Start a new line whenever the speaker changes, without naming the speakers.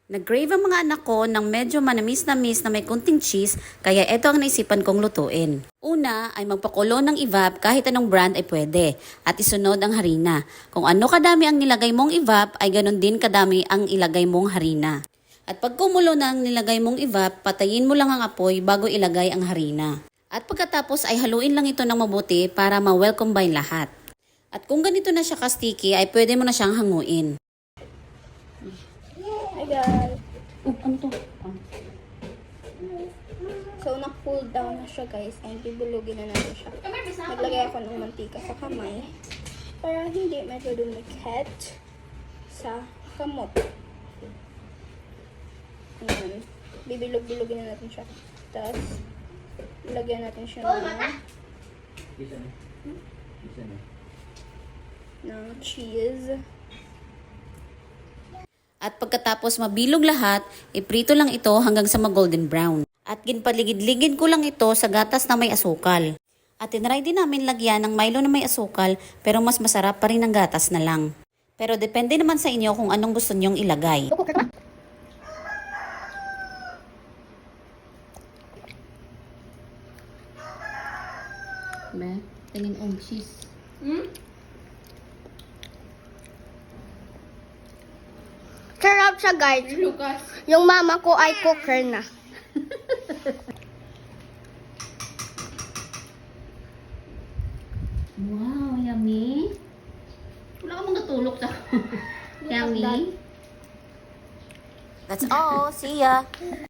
Nag-crave ang mga anak ko ng medyo manamis-namis na may kunting cheese, kaya ito ang naisipan kong lutuin. Una ay magpakulo ng evap kahit anong brand ay pwede, at isunod ang harina. Kung ano kadami ang nilagay mong evap ay ganon din kadami ang ilagay mong harina. At pag kumulo na ang nilagay mong evap, patayin mo lang ang apoy bago ilagay ang harina. At pagkatapos ay haluin lang ito ng mabuti para ma-well combine lahat. At kung ganito na siya ka-sticky ay pwede mo na siyang hanguin.
Hi guys!
Ano to?
So, na-cool down na siya guys. And bibulugin na natin siya. Naglagay ako ng mantika sa kamay para hindi medyo dumikit sa kamot. Ayan. Bibilog-bilugin na natin siya. Tapos, ilagyan natin siya ng cheese.
At pagkatapos mabilog lahat, iprito lang ito hanggang sa mag-golden brown. At ginpaligid-ligid ko lang ito sa gatas na may asukal. At tinry din namin lagyan ng Milo na may asukal, pero mas masarap pa rin ang gatas na lang. Pero depende naman sa inyo kung anong gusto nyong ilagay. Tingin on cheese.
Sarap siya guys.
Lucas.
Yung mama ko ay cooker na.
Wow, yummy. Wala ka mong natulog sa yummy. That's all. See ya.